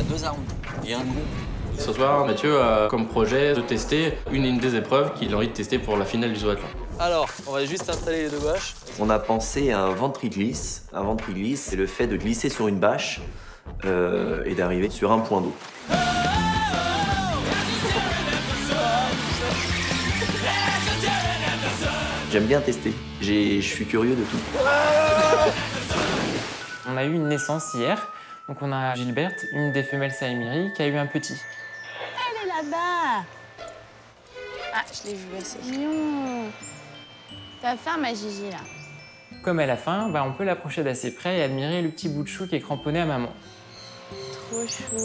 2 armes et un groupe. Ce soir, Mathieu a comme projet de tester une des épreuves qu'il a envie de tester pour la finale du zoathlon. Alors, on va juste installer les 2 bâches. On a pensé à un ventriglisse. Un ventriglisse, c'est le fait de glisser sur une bâche et d'arriver sur un point d'eau. J'aime bien tester. Je suis curieux de tout. On a eu une naissance hier. Donc on a Gilberte, une des femelles Saïmiri, qui a eu un petit. Elle est là-bas. Ah, je l'ai vu passer. Mignon. T'as faim, ma Gigi, là? Comme elle a faim, on peut l'approcher d'assez près et admirer le petit bout de chou qui est cramponné à maman. Trop chou.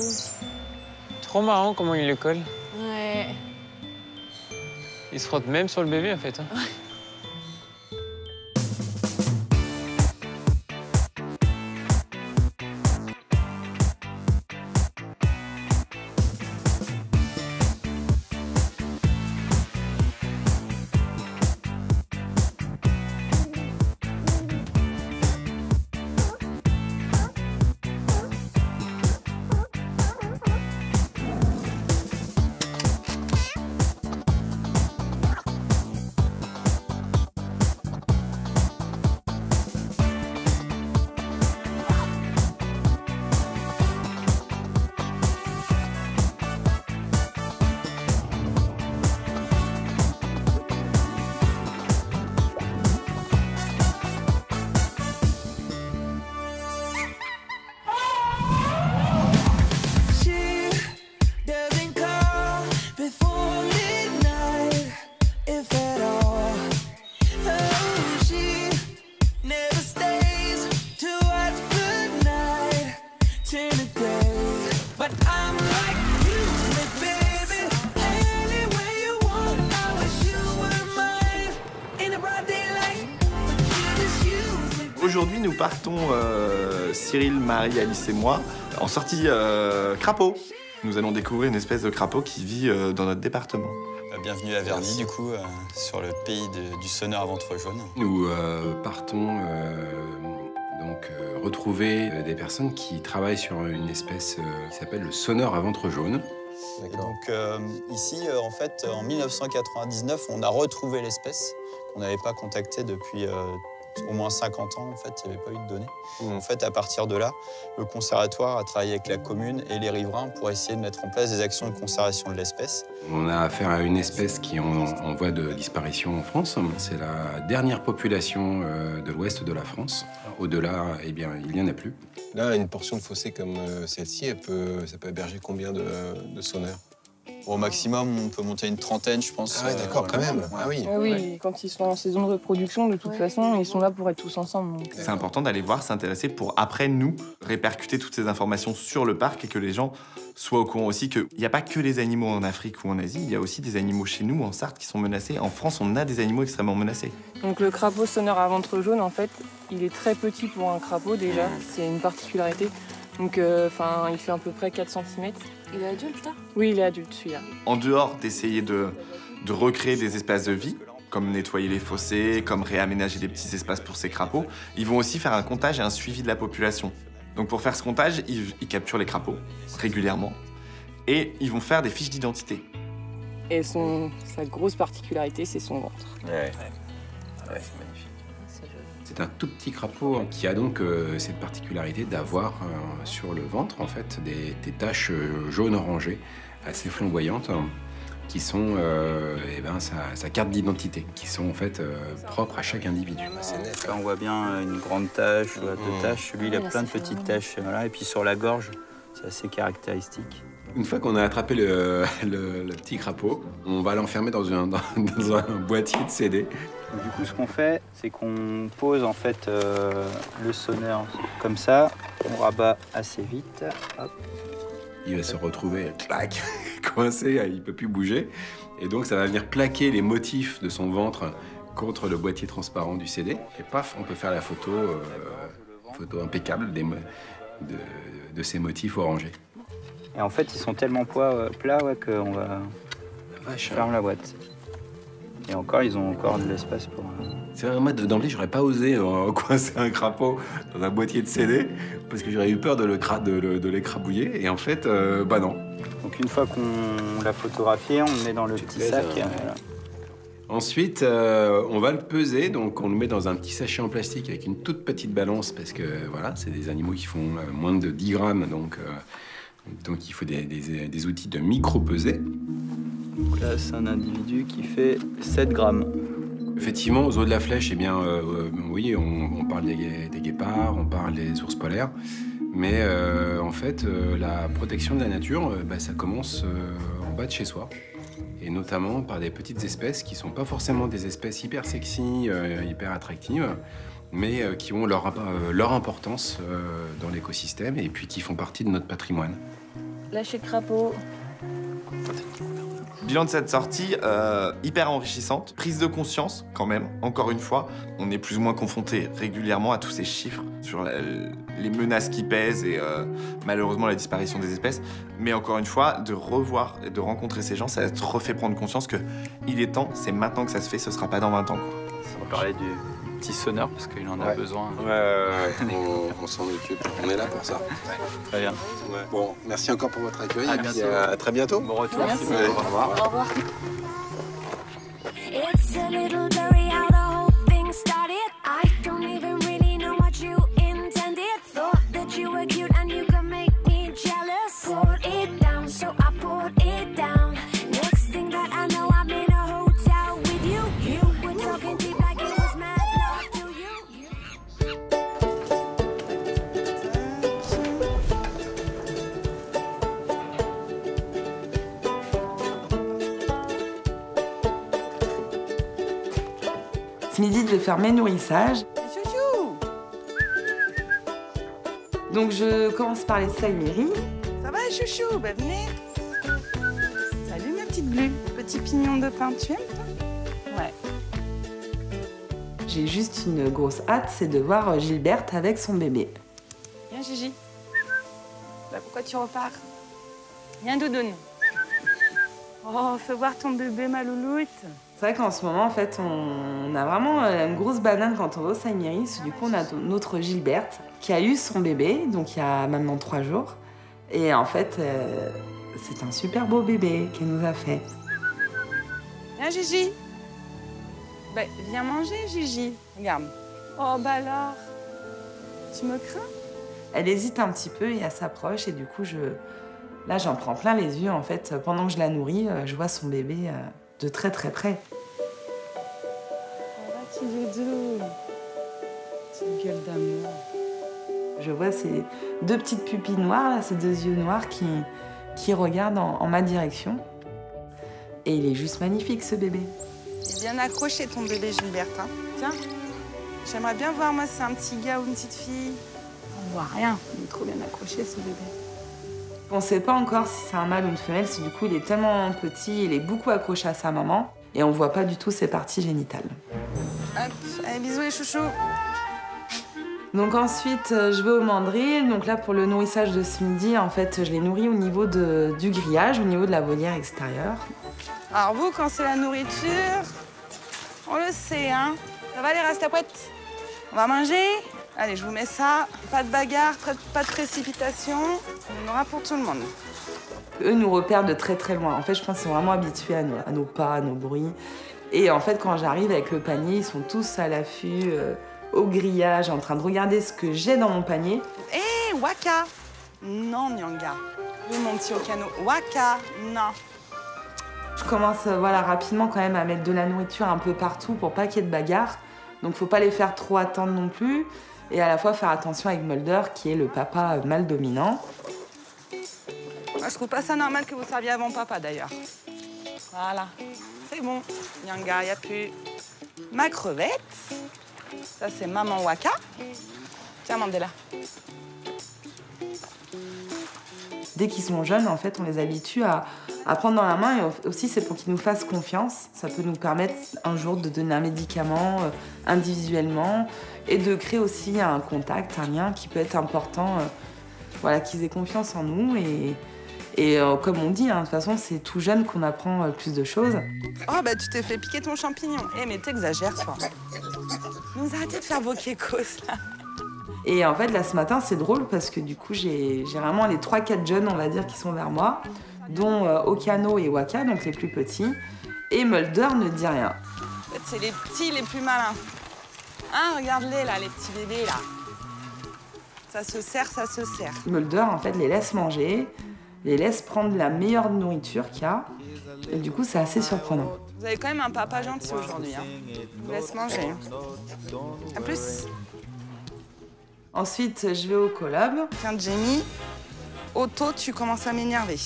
Trop marrant comment il le colle. Ouais. Il se frotte même sur le bébé, en fait. Hein. Aujourd'hui, nous partons, Cyril, Marie, Alice et moi, en sortie crapaud. Nous allons découvrir une espèce de crapaud qui vit dans notre département. Bienvenue à Verny, du coup, sur le pays du sonneur à ventre jaune. Nous partons donc retrouver des personnes qui travaillent sur une espèce qui s'appelle le sonneur à ventre jaune. Donc ici, en fait, en 1999, on a retrouvé l'espèce qu'on n'avait pas contactée depuis au moins 50 ans. En fait, il n'y avait pas eu de données. En fait, à partir de là, le conservatoire a travaillé avec la commune et les riverains pour essayer de mettre en place des actions de conservation de l'espèce. On a affaire à une espèce qui est en voie de disparition en France. C'est la dernière population de l'ouest de la France. Au-delà, eh bien, il n'y en a plus. Là, une portion de fossé comme celle-ci, ça peut héberger combien de sonneurs? Au maximum, on peut monter une trentaine, je pense. Ah ouais, d'accord, quand même. Ah oui. Ah oui, quand ils sont en saison de reproduction, de toute façon, ils sont là pour être tous ensemble. C'est important d'aller voir, s'intéresser pour après nous répercuter toutes ces informations sur le parc et que les gens soient au courant aussi qu'il n'y a pas que les animaux en Afrique ou en Asie, il y a aussi des animaux chez nous, en Sarthe, qui sont menacés. En France, on a des animaux extrêmement menacés. Donc le crapaud sonneur à ventre jaune, en fait, il est très petit pour un crapaud déjà, c'est une particularité. Donc il fait à peu près 4 cm. Il est adulte, là? Oui, il est adulte, celui-là. En dehors d'essayer de recréer des espaces de vie, comme nettoyer les fossés, comme réaménager des petits espaces pour ces crapauds, ils vont aussi faire un comptage et un suivi de la population. Donc pour faire ce comptage, ils capturent les crapauds régulièrement et ils vont faire des fiches d'identité. Et sa grosse particularité, c'est son ventre. Ouais, c'est magnifique. C'est un tout petit crapaud qui a donc cette particularité d'avoir sur le ventre en fait des taches jaune-orangé assez flamboyantes qui sont sa carte d'identité, qui sont en fait propres à chaque individu. Là, on voit bien une grande tache, deux taches. Lui, il a plein de petites taches, voilà. Et puis sur la gorge, c'est assez caractéristique. Une fois qu'on a attrapé le petit crapaud, on va l'enfermer dans un boîtier de CD. Du coup, ce qu'on fait, c'est qu'on pose en fait le sonneur comme ça. On rabat assez vite. Hop. Il va se retrouver, clac, coincé, il ne peut plus bouger. Et donc, ça va venir plaquer les motifs de son ventre contre le boîtier transparent du CD. Et paf, on peut faire la photo, photo impeccable de ces motifs orangés. Et en fait, ils sont tellement plats qu'on va fermer la boîte. Et encore, ils ont encore de l'espace pour... C'est un mode d'emblée, j'aurais pas osé coincer un crapaud dans un boîtier de CD parce que j'aurais eu peur de l'écrabouiller. Et en fait, bah non. Donc une fois qu'on l'a photographié, on le met dans le petit sac. Voilà. Ensuite, on va le peser, donc on le met dans un petit sachet en plastique avec une toute petite balance parce que voilà, c'est des animaux qui font moins de 10 grammes, donc il faut des outils de micro-pesée. Donc là, c'est un individu qui fait 7 grammes. Effectivement, aux os de la flèche, eh bien, oui, on parle des guépards, on parle des ours polaires, mais en fait, la protection de la nature, ça commence en bas de chez soi. Et notamment par des petites espèces qui ne sont pas forcément des espèces hyper sexy, hyper attractives, mais qui ont leur importance dans l'écosystème et puis qui font partie de notre patrimoine. Lâchez le crapaud. Bilan de cette sortie, hyper enrichissante, prise de conscience quand même, encore une fois. On est plus ou moins confronté régulièrement à tous ces chiffres sur les menaces qui pèsent et malheureusement la disparition des espèces. Mais encore une fois, de revoir et de rencontrer ces gens, ça te refait prendre conscience qu'il est temps, c'est maintenant que ça se fait, ce sera pas dans 20 ans. Quoi. On va parler du petit sonneur parce qu'il en a besoin. On s'en occupe, on est là pour ça. Très bien. Bon, merci encore pour votre accueil. À et puis bientôt. à très bientôt. Bon retour. Merci. Au revoir. Au revoir. It's a little blurry how the whole thing started. I don't even really know what you intended. Thought that you were cute and you could make me jealous. Put it down, so I put it down. Next thing that I know, I'm in a hotel with you. You were talking deep like it was mad love to you. Ce midi, je vais faire mes nourrissages. Donc je commence par les saïmiris. Ça va, chouchou? Ben venez. Salut, ma petite Blue. Petit pignon de pain, tu aimes, toi? Ouais. J'ai juste une grosse hâte, c'est de voir Gilberte avec son bébé. Viens, Gigi. Bah, pourquoi tu repars? Viens, doudoune. Oh, fais voir ton bébé, ma louloute. C'est vrai qu'en ce moment, en fait, on a vraiment une grosse banane quand on va au Saïmiris. Du coup, on a notre Gilberte qui a eu son bébé, donc il y a maintenant 3 jours. Et en fait, c'est un super beau bébé qu'elle nous a fait. Viens, Gigi. Bah, viens manger, Gigi. Regarde. Oh, bah alors. Tu me crains? Elle hésite un petit peu et elle s'approche. Et du coup, là, j'en prends plein les yeux. En fait, pendant que je la nourris, je vois son bébé de très très près. Oh, là, petit doudou. Petite gueule d'amour. Je vois ces 2 petites pupilles noires, là, ces 2 yeux noirs qui regardent en ma direction. Et il est juste magnifique, ce bébé. Il est bien accroché, ton bébé, Gilberte. Hein. Tiens, j'aimerais bien voir, moi, si c'est un petit gars ou une petite fille. On voit rien. Il est trop bien accroché, ce bébé. On ne sait pas encore si c'est un mâle ou une femelle, parce que du coup, il est tellement petit, il est beaucoup accroché à sa maman, et on ne voit pas du tout ses parties génitales. Hop, allez, bisous les chouchous. Donc ensuite, je vais au mandril. Donc là, pour le nourrissage de ce midi, en fait, je les nourris au niveau du grillage, au niveau de la volière extérieure. Alors vous, quand c'est la nourriture, on le sait, hein. Ça va les rastapouettes? On va manger? Allez, je vous mets ça. Pas de bagarre, pas de précipitation. On en aura pour tout le monde. Eux nous repèrent de très très loin. En fait, je pense qu'ils sont vraiment habitués à nos pas, à nos bruits. Et en fait, quand j'arrive avec le panier, ils sont tous à l'affût, au grillage, en train de regarder ce que j'ai dans mon panier. Hé, Waka! Non, Nyanga. Où mon petit Okano? Waka, non. Je commence rapidement quand même à mettre de la nourriture un peu partout pour pas qu'il y ait de bagarre. Donc faut pas les faire trop attendre non plus. Et à la fois faire attention avec Mulder, qui est le papa mâle dominant. Moi, je trouve pas ça normal que vous serviez avant papa, d'ailleurs. Voilà, c'est bon. Nyanga, y a plus. Ma crevette. Ça, c'est maman Waka. Tiens, Mandela. Dès qu'ils sont jeunes, en fait, on les habitue à prendre dans la main. Et aussi, c'est pour qu'ils nous fassent confiance. Ça peut nous permettre un jour de donner un médicament individuellement et de créer aussi un contact, un lien qui peut être important. Voilà, qu'ils aient confiance en nous Et comme on dit, hein, de toute façon, c'est tout jeune qu'on apprend plus de choses. Oh, bah tu t'es fait piquer ton champignon. Eh, mais t'exagères, toi. Vous arrêtez de faire vos kékos, là. Et en fait, là, ce matin, c'est drôle parce que du coup, j'ai vraiment les 3-4 jeunes, on va dire, qui sont vers moi, dont Okano et Waka, donc les plus petits. Et Mulder ne dit rien. En fait, c'est les petits les plus malins. Hein, regarde-les, là, les petits bébés, là. Ça se sert, ça se sert. Mulder, en fait, les laisse manger, les laisse prendre la meilleure nourriture qu'il y a. Et du coup, c'est assez surprenant. Vous avez quand même un papa gentil aujourd'hui, hein. Il vous laisse manger. À plus. Ensuite, je vais au collab. Tiens, Jamie, Otto, tu commences à m'énerver.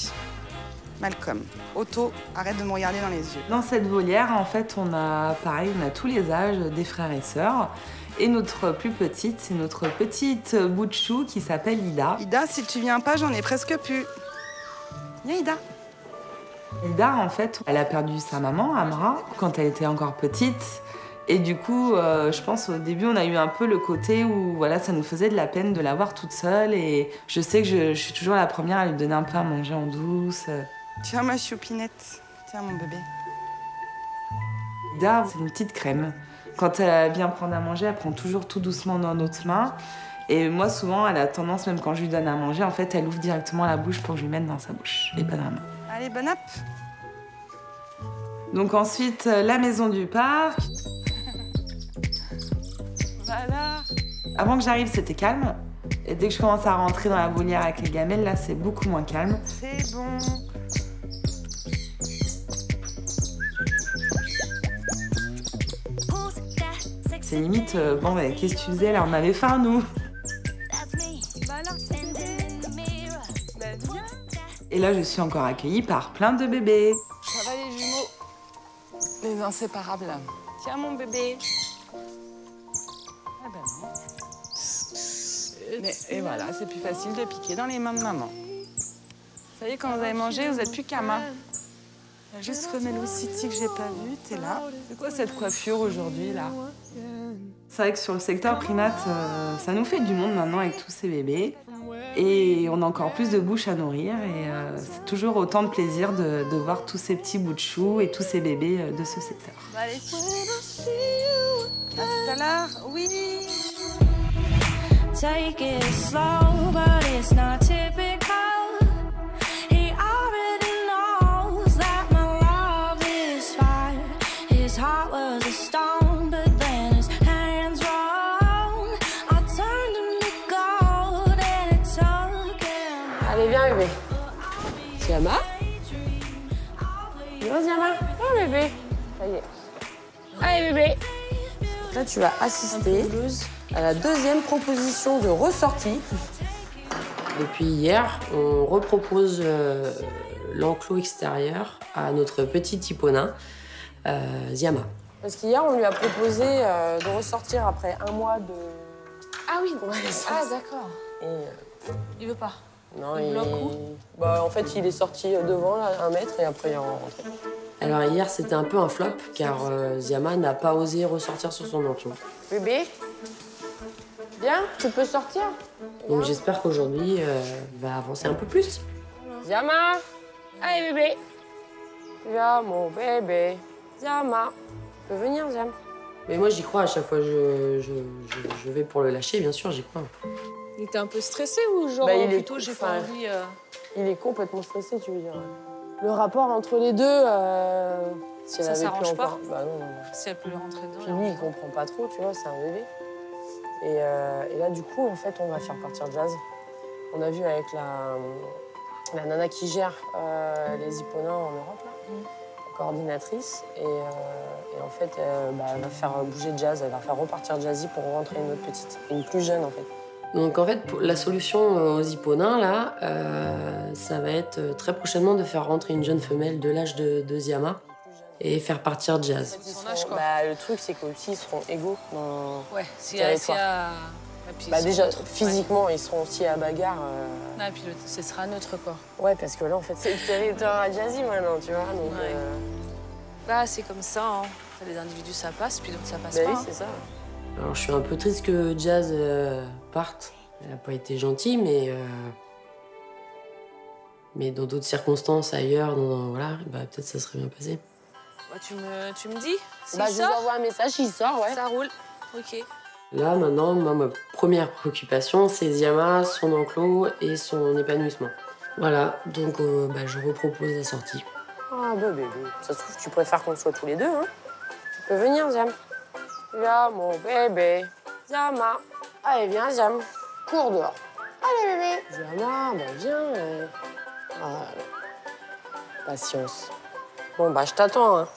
Malcolm, Otto, arrête de me regarder dans les yeux. Dans cette volière, en fait, on a, pareil, on a tous les âges des frères et sœurs. Et notre plus petite, c'est notre petite bout de chou qui s'appelle Ida. Ida, si tu viens pas, j'en ai presque plus. Viens, Ida. Ida, en fait, elle a perdu sa maman, Amra, quand elle était encore petite. Et du coup, je pense au début, on a eu un peu le côté où voilà, ça nous faisait de la peine de la voir toute seule. Et je sais que je suis toujours la première à lui donner un peu à manger en douce. Tiens, ma choupinette. Tiens, mon bébé. Ida, c'est une petite crème. Quand elle vient prendre à manger, elle prend toujours tout doucement dans notre main. Et moi, souvent, elle a tendance, même quand je lui donne à manger, en fait, elle ouvre directement la bouche pour que je lui mette dans sa bouche et pas dans la main. Allez, bon app. Donc ensuite, la maison du parc. Voilà. Avant que j'arrive, c'était calme. Et dès que je commence à rentrer dans la volière avec les gamelles, là, c'est beaucoup moins calme. C'est bon. C'est limite, bon, mais qu'est-ce que tu faisais là? On avait faim, nous. Et là, je suis encore accueillie par plein de bébés. Ça va, les jumeaux? Les inséparables. Tiens, mon bébé. Ah ben non. Et voilà, c'est plus facile de piquer dans les mains de maman. Ça y est, quand vous avez mangé, vous êtes plus qu'Ama. Il y a juste Femelo City que j'ai pas vu, t'es là. C'est quoi cette coiffure aujourd'hui, là? C'est vrai que sur le secteur primate, ça nous fait du monde maintenant avec tous ces bébés. Et on a encore plus de bouches à nourrir. Et c'est toujours autant de plaisir de voir tous ces petits bouts de choux et tous ces bébés de ce secteur. Allez, à tout à l'heure, oui. Take it slow, but it's not typical. He already knows that my love is fire. His heart was a stone, but then his hands wrong. I turned him to gold and it took him. Allez, viens bébé. Ziama. Viens Ziama. Viens bébé. Ça y est. Allez bébé. Là tu vas assister à la deuxième proposition de ressortie. Depuis hier, on repropose l'enclos extérieur à notre petit hipponain, Ziama. Parce qu'hier, on lui a proposé de ressortir après un mois de... Ah oui, Ah, d'accord. Il veut pas. Non, il bloque où? Bah, en fait, il est sorti devant, là, 1 mètre, et après, il est rentré. Alors hier, c'était un peu un flop, car Ziama n'a pas osé ressortir sur son enclos. Bébé, viens, tu peux sortir. Donc j'espère qu'aujourd'hui, il va avancer un peu plus. Ziama. Allez, bébé. Viens, mon bébé. Ziama. Tu peux venir, Ziama. Mais moi, j'y crois à chaque fois. Je vais pour le lâcher, bien sûr, j'y crois. Il était un peu stressé ou genre Bah, plutôt j'ai pas envie... Il est complètement stressé, tu veux dire. Le rapport entre les deux, si elle ça avait s'arrange pu pas encore... Bah non. Si elle peut le rentrer dedans. Puis lui, il comprend pas trop, tu vois, c'est un bébé. Et là, du coup, en fait, on va faire partir Jazz. On a vu avec la nana qui gère les hipponains en Europe, là, la coordinatrice. Et en fait, elle va faire bouger Jazz, elle va faire repartir Jazzy pour rentrer une autre petite, une plus jeune, en fait. Donc, en fait, la solution aux hipponains, là, ça va être très prochainement de faire rentrer une jeune femelle de l'âge de Ziama et faire partir Jazz. Le truc, c'est qu'aussi, ils seront égaux dans ouais, le territoire. Déjà, physiquement, ils seront aussi à bagarre. Ah, et puis ce sera neutre, quoi. Ouais, parce que là, en fait, c'est le territoire à Jazzy maintenant, tu vois. Donc, Bah, c'est comme ça, hein. Les individus, ça passe, puis d'autres, ça passe pas. Oui, c'est ça. Alors, je suis un peu triste que Jazz parte. Elle n'a pas été gentille, mais Mais dans d'autres circonstances, ailleurs, voilà, bah, peut-être ça serait bien passé. Bah, tu me dis si Bah, il je vous sort. envoie un message, il sort, ouais. Ça roule. Ok. Là, maintenant, ma première préoccupation, c'est Ziama, son enclos et son épanouissement. Voilà, donc bah, je repropose la sortie. Ah, bah bébé, ça se trouve, tu préfères qu'on soit tous les deux, hein. Tu peux venir, Ziam. Viens, mon bébé. Ziama. Allez, viens, Ziam. Cours dehors. Allez, bébé. Ziama, bah viens. Ah, patience. Bon, bah, je t'attends, hein.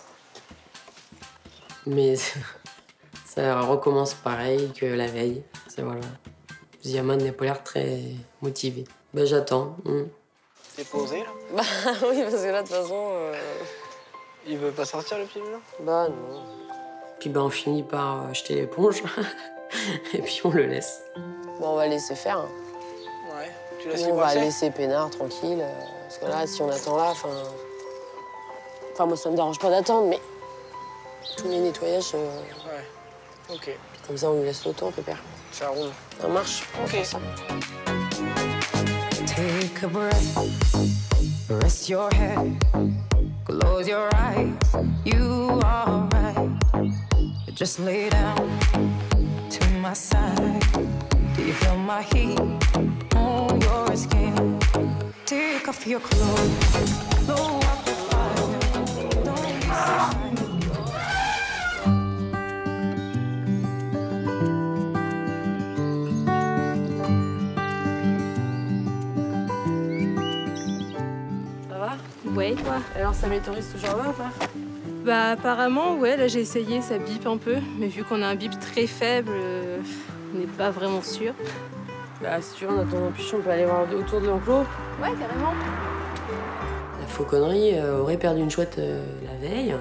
Mais ça recommence pareil que la veille. C'est voilà. Ziama n'a pas l'air très motivé. Bah, j'attends. T'es posé, là? Bah oui, parce que là, de toute façon... Il veut pas sortir, le petit là? Bah non. Puis bah, on finit par jeter l'éponge. Et puis on le laisse. Bon, on va laisser faire. Ouais. Tu laisses On va laisser peinard, tranquille. Parce que là, si on attend là, enfin, moi, ça me dérange pas d'attendre, mais tous les nettoyages... Ouais. Ok. Comme ça, on lui laisse le temps, pépère. Ça roule. Ça marche. On va faire ça. Take a breath, rest your head, close your eyes, you are right. Just lay down to my side. Do you feel my heat on your skin? Take off your clothes, blow up the fire. Don't be shy. Ouais, toi. Alors, ça m'autorise toujours là ou pas? Bah apparemment, ouais, là j'ai essayé, ça bip un peu. Mais vu qu'on a un bip très faible, on n'est pas vraiment sûr. Bah si tu veux, en attendant plus, on peut aller voir autour de l'enclos. Ouais, carrément. La fauconnerie aurait perdu une chouette la veille.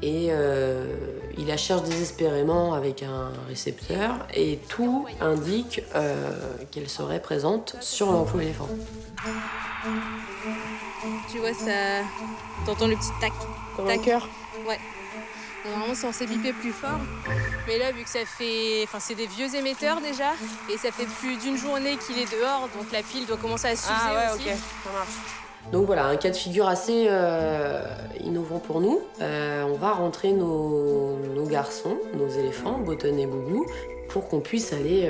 Et il la cherche désespérément avec un récepteur. Et tout indique qu'elle serait présente sur l'enclos éléphant. Tu vois, ça... T'entends le petit tac. Comme un cœur. Ouais. Normalement, c'est censé biper plus fort. Mais là, vu que ça fait... Enfin, c'est des vieux émetteurs déjà. Et ça fait plus d'une journée qu'il est dehors. Donc la pile doit commencer à s'user aussi. Ok, ça marche. Donc voilà, un cas de figure assez innovant pour nous. On va rentrer nos garçons, nos éléphants, Botton et Boubou, pour qu'on puisse aller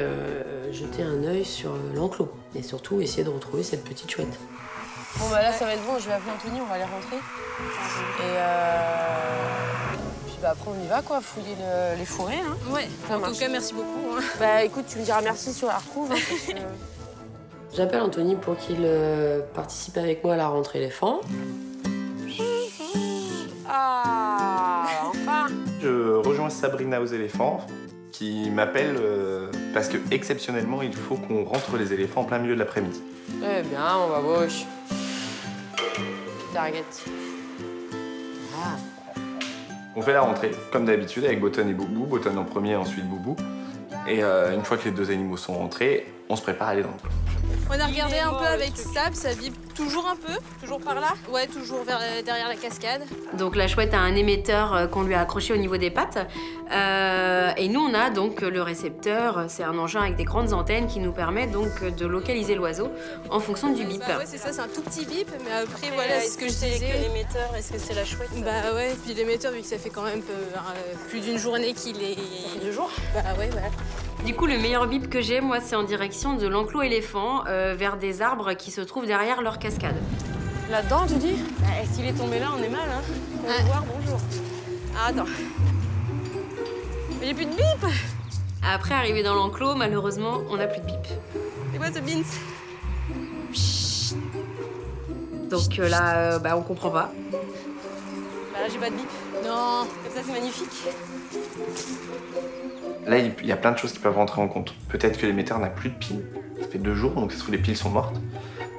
jeter un œil sur l'enclos. Et surtout, essayer de retrouver cette petite chouette. Bon bah là ça va être bon, je vais appeler Anthony, on va aller rentrer. Et puis bah après on y va quoi, fouiller les fourrés. Hein. Ouais, en tout cas merci beaucoup. Hein. Bah écoute, tu me diras merci si on la retrouve. Hein, parce que... J'appelle Anthony pour qu'il participe avec moi à la rentrée éléphant. Ah, enfin. Je rejoins Sabrina aux éléphants qui m'appelle parce que exceptionnellement il faut qu'on rentre les éléphants en plein milieu de l'après-midi. Eh bien, on va gauche. Target. Ah. On fait la rentrée, comme d'habitude, avec Botton et Boubou. Botton en premier, ensuite Boubou. Et une fois que les deux animaux sont rentrés, on se prépare à aller dans le clos. On a regardé un peu avec Sab, ça vibre toujours un peu, toujours par là. Ouais, toujours derrière la cascade. Donc la chouette a un émetteur qu'on lui a accroché au niveau des pattes. Et nous, on a donc le récepteur. C'est un engin avec des grandes antennes qui nous permet donc de localiser l'oiseau en fonction du bip. Bah ouais, c'est ça, c'est un tout petit bip, mais après, voilà, c'est ce que je disais. L'émetteur, est-ce que c'est la chouette? Bah ouais, puis l'émetteur, vu que ça fait quand même plus d'une journée qu'il est... Ça fait 2 jours? Bah ouais, voilà. Du coup, le meilleur bip que j'ai, moi, c'est en direction de l'enclos éléphant, vers des arbres qui se trouvent derrière leur cascade. Là-dedans, tu dis? Bah, s'il est tombé là, on est mal, hein. On va voir, bonjour. Ah, attends. Mais j'ai plus de bip! Après, arrivé dans l'enclos, malheureusement, on n'a plus de bip. C'est quoi ce bins? Donc là, bah, on comprend pas. Bah là, j'ai pas de bip. Non, comme ça, c'est magnifique. Là, il y a plein de choses qui peuvent rentrer en compte. Peut-être que l'émetteur n'a plus de piles. Ça fait 2 jours, donc ça se trouve les piles sont mortes.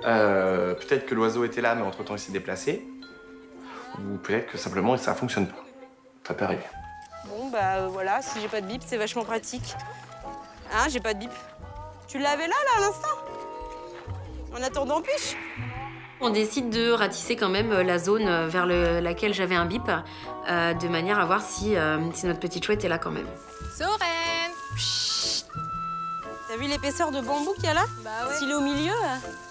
Peut-être que l'oiseau était là, mais entre-temps, il s'est déplacé. Ou peut-être que simplement, ça fonctionne pas. Ça peut arriver. Bon, bah voilà, si j'ai pas de bip, c'est vachement pratique. Hein, j'ai pas de bip. Tu l'avais là, à l'instant? En attendant, piche? On décide de ratisser quand même la zone vers laquelle j'avais un bip, de manière à voir si notre petite chouette est là quand même. Soren! T'as T'as vu l'épaisseur de bambou qu'il y a là? Bah ouais. S'il est au milieu.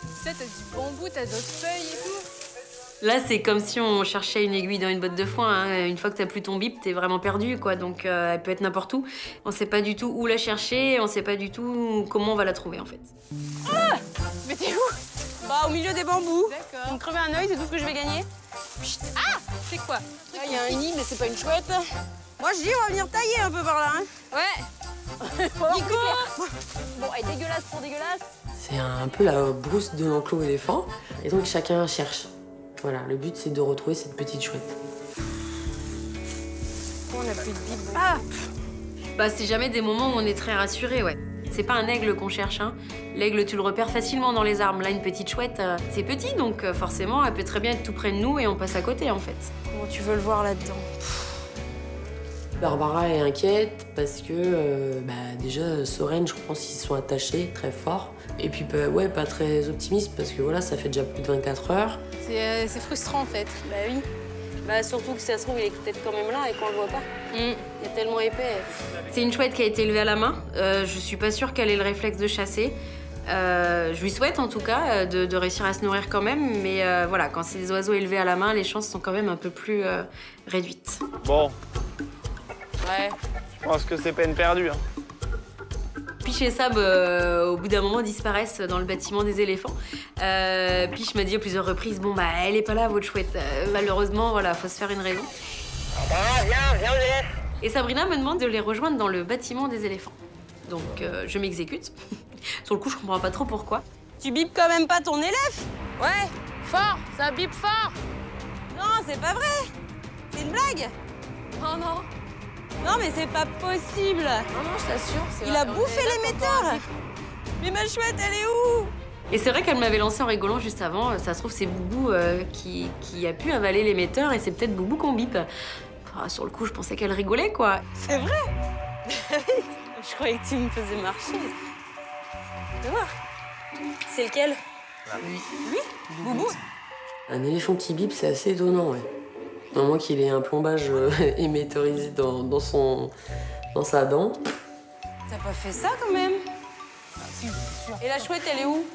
Tu sais, t'as du bambou, t'as d'autres feuilles et tout. Là, c'est comme si on cherchait une aiguille dans une botte de foin. Hein. Une fois que t'as plus ton bip, t'es vraiment perdu, quoi. Donc, elle peut être n'importe où. On sait pas du tout où la chercher, on sait pas du tout comment on va la trouver, en fait. Ah! Mais t'es où? Bah, au milieu des bambous. D'accord. Vous me crevez un œil, c'est tout ce que je vais gagner. Chut. Ah! C'est quoi? Il y a un nid, mais c'est pas une chouette. Moi, je dis, on va venir tailler un peu par là. Hein. Ouais. Nico! Bon, elle est dégueulasse pour dégueulasse. C'est un peu la brousse de l'enclos éléphant. Et donc, chacun cherche. Voilà, le but, c'est de retrouver cette petite chouette. On a plus de bip. Ah! Bah, c'est jamais des moments où on est très rassuré, ouais. C'est pas un aigle qu'on cherche, hein. L'aigle, tu le repères facilement dans les arbres. Là, une petite chouette, c'est petit, donc forcément, elle peut très bien être tout près de nous et on passe à côté, en fait. Comment tu veux le voir là-dedans? Barbara est inquiète parce que, déjà, Soren, je pense qu'ils sont attachés très fort. Et puis, ouais, pas très optimiste parce que voilà, ça fait déjà plus de 24 heures. C'est frustrant, en fait. Bah oui. Bah surtout que si ça se trouve, il est peut-être quand même là et qu'on le voit pas. Il est tellement épais. C'est une chouette qui a été élevée à la main. Je suis pas sûre qu'elle ait le réflexe de chasser. Je lui souhaite en tout cas de réussir à se nourrir quand même, mais voilà, quand c'est des oiseaux élevés à la main, les chances sont quand même un peu plus réduites. Bon. Ouais. Je pense que c'est peine perdue. Hein. Piche et Sab, au bout d'un moment, disparaissent dans le bâtiment des éléphants. Piche m'a dit à plusieurs reprises, bon bah elle est pas là, votre chouette. Malheureusement, voilà, faut se faire une raison. Viens, et Sabrina me demande de les rejoindre dans le bâtiment des éléphants. Donc je m'exécute. Sur le coup, je comprends pas trop pourquoi. Tu bipes quand même pas ton élève? Ouais, fort, ça bip fort. Non, c'est pas vrai. C'est une blague. Oh non. Non, mais c'est pas possible. Non, non, je t'assure. Il a bouffé l'émetteur. Mais ma chouette, elle est où? Et c'est vrai qu'elle m'avait lancé en rigolant juste avant. Ça se trouve, c'est Boubou qui a pu avaler l'émetteur et c'est peut-être Boubou qu'on bip. Enfin, sur le coup, je pensais qu'elle rigolait, quoi. C'est vrai? Je croyais que tu me faisais marcher. Fais voir. C'est lequel? Lui? Boubou? Un éléphant qui bip, c'est assez étonnant, ouais. À moins qu'il ait un plombage émettorisé dans sa dent. T'as pas fait ça, quand même? Et la chouette, elle est où?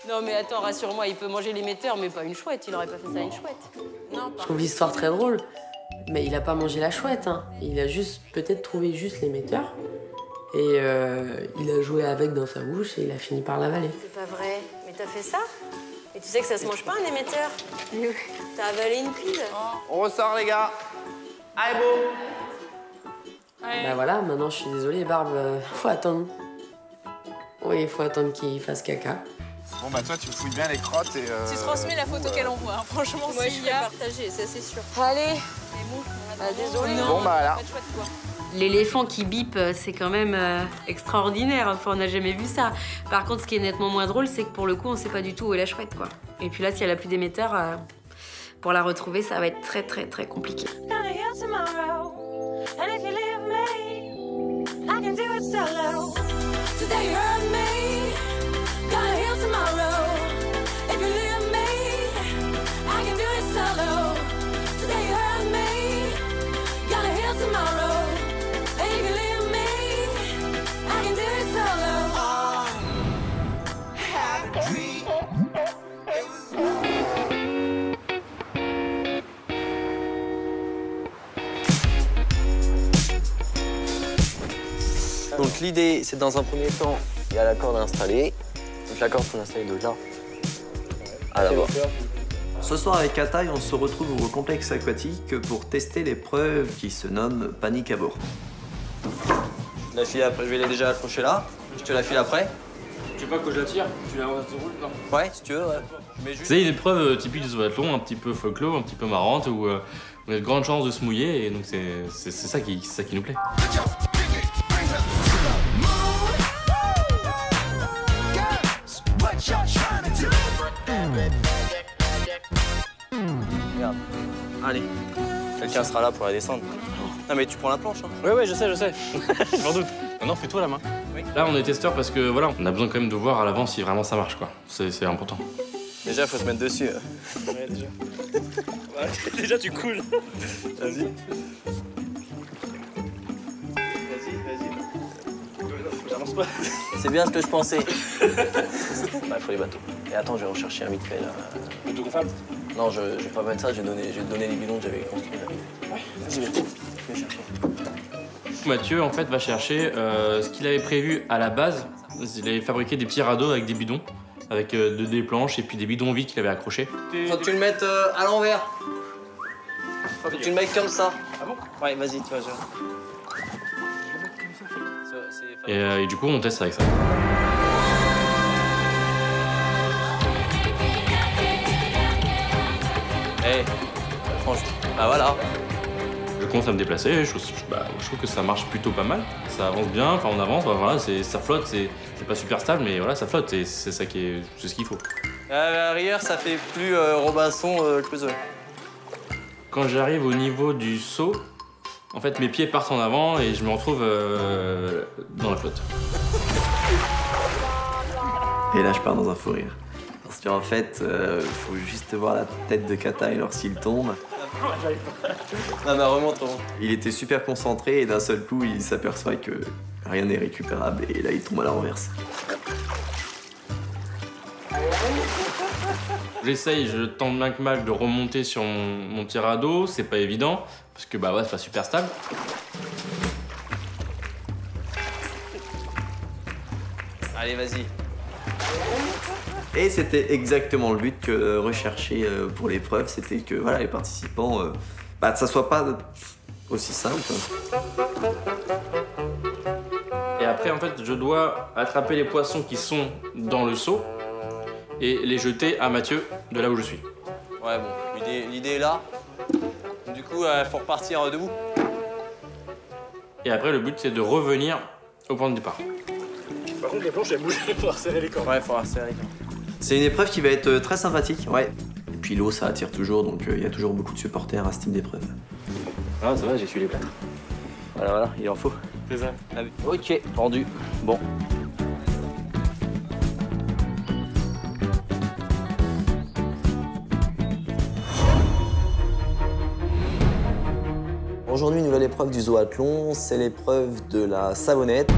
Non, mais attends, rassure-moi, il peut manger l'émetteur, mais pas une chouette. Il aurait pas fait ça à une chouette. Non, Je trouve l'histoire très drôle, mais il a pas mangé la chouette, hein. Il a juste peut-être trouvé juste l'émetteur. Et il a joué avec dans sa bouche et il a fini par l'avaler. C'est pas vrai. Mais t'as fait ça? Et tu sais que ça se mange pas, un émetteur? T'as avalé une pile? On ressort, les gars. Allez, beau. Bah voilà, maintenant je suis désolée, Barbe, faut attendre. Oui, il faut attendre qu'il fasse caca. Bon, bah toi, tu fouilles bien les crottes et... Tu transmets la photo qu'elle envoie, hein. Franchement, moi, je vais partager, ça c'est sûr. Allez. Désolée. Bon, bah là. L'éléphant qui bip, c'est quand même extraordinaire. Enfin, on n'a jamais vu ça. Par contre, ce qui est nettement moins drôle, c'est que pour le coup, on sait pas du tout où est la chouette, quoi. Et puis là, si elle a plus d'émetteur, pour la retrouver, ça va être très, très, très compliqué. Donc l'idée, c'est dans un premier temps, il y a la corde à installer. Donc la corde, il faut l'installer de là à là-bas. Ce soir avec Kataï, on se retrouve au complexe aquatique pour tester l'épreuve qui se nomme Panique à bord. La file après, je vais déjà accrocher là. Je te la file après. Tu veux pas que je la tire? Tu la roule? Non. Ouais, si tu veux, ouais. Mais C'est une épreuve typique du zoathlon, un petit peu folklore, un petit peu marrante, où on a de grandes chances de se mouiller, et donc c'est ça qui nous plaît. Regarde. Allez, quelqu'un sera là pour la descendre. Non mais tu prends la planche, hein. Ouais, je sais. Je m'en doute. Maintenant, fais-toi la main. Oui. Là, on est testeur parce que voilà, on a besoin quand même de voir à l'avance si vraiment ça marche, quoi. C'est important. Déjà, faut se mettre dessus. Ouais, déjà. Ouais, déjà, tu coules. Vas-y. J'avance. C'est bien ce que je pensais. Il faut les bateaux. Et attends, je vais rechercher un vite fait là. Bateau gonflable? Non, je vais pas mettre ça, je vais donner les bidons que j'avais construits là. Ouais, vas-y, je vais chercher. Mathieu, en fait, va chercher ce qu'il avait prévu à la base. Il avait fabriqué des petits radeaux avec des bidons, avec des planches et puis des bidons vides qu'il avait accrochés. Faut que tu le mettes à l'envers. Faut que tu le mettes comme ça. Ah bon? Ouais, vas-y, tu vas jouer. Et du coup, on teste avec ça. Hey, franchement, bah voilà. Je commence à me déplacer, je trouve que ça marche plutôt pas mal. Ça avance bien, enfin on avance, bah voilà, ça flotte, c'est pas super stable, mais voilà, ça flotte et c'est ça qui est, c'est ce qu'il faut. À l'arrière, ça fait plus Robinson Crusoe. Quand j'arrive au niveau du saut, en fait mes pieds partent en avant et je me retrouve dans la flotte. Et là, je pars dans un fou rire. Parce qu'en fait, faut juste voir la tête de Kataï lorsqu'il tombe. Non, mais remonte. Il était super concentré et d'un seul coup, il s'aperçoit que rien n'est récupérable et là, il tombe à la renverse. J'essaye, je tente bien que mal de remonter sur mon petit radeau, c'est pas évident, parce que bah ouais, c'est pas super stable. Allez, vas-y. Et c'était exactement le but que recherché pour l'épreuve, c'était que voilà, les participants, que ça soit pas aussi simple. Et après, en fait, je dois attraper les poissons qui sont dans le seau et les jeter à Mathieu de là où je suis. Ouais, bon, l'idée est là. Du coup, faut repartir debout. Et après, le but, c'est de revenir au point de départ. Par contre, les planches, elles bougent, il faudra serrer les cordes. Ouais, il faudra serrer les cordes. C'est une épreuve qui va être très sympathique, ouais. Et puis l'eau, ça attire toujours, donc il y a toujours beaucoup de supporters à ce type d'épreuve. Ah, ça va, j'ai su les plâtres. Voilà, il en faut. C'est ça. Ok, pendu. Bon. Aujourd'hui, nouvelle épreuve du zoathlon, c'est l'épreuve de la savonnette.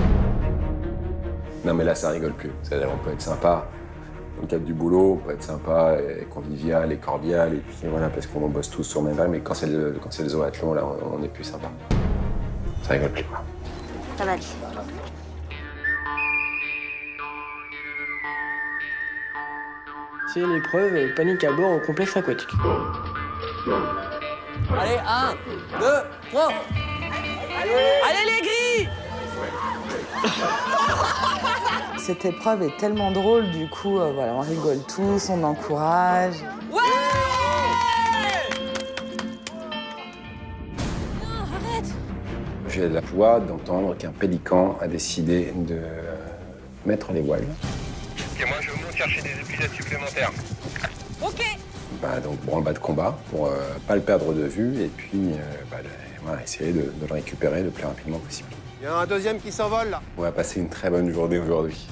Non mais là, ça rigole plus. C'est-à-dire, on peut être sympa. Dans le cadre du boulot, on peut être sympa, et convivial et cordial, et puis voilà, parce qu'on bosse tous sur le même vague, mais quand c'est le zoathlon, là, on est plus sympa. Ça rigole plus, quoi. Ça va aller. C'est l'épreuve panique à bord au complexe aquatique. Allez, 1, 2, 3. Allez les gris! Cette épreuve est tellement drôle, du coup, voilà, on rigole tous, on encourage. Ouais! J'ai la joie d'entendre qu'un pélican a décidé de mettre les voiles. Et moi, je monte chercher des épisodes supplémentaires. Ok. Donc branle-bas de combat pour pas le perdre de vue et puis voilà, essayer de le récupérer le plus rapidement possible. Il y en a un deuxième qui s'envole là. On va passer une très bonne journée aujourd'hui.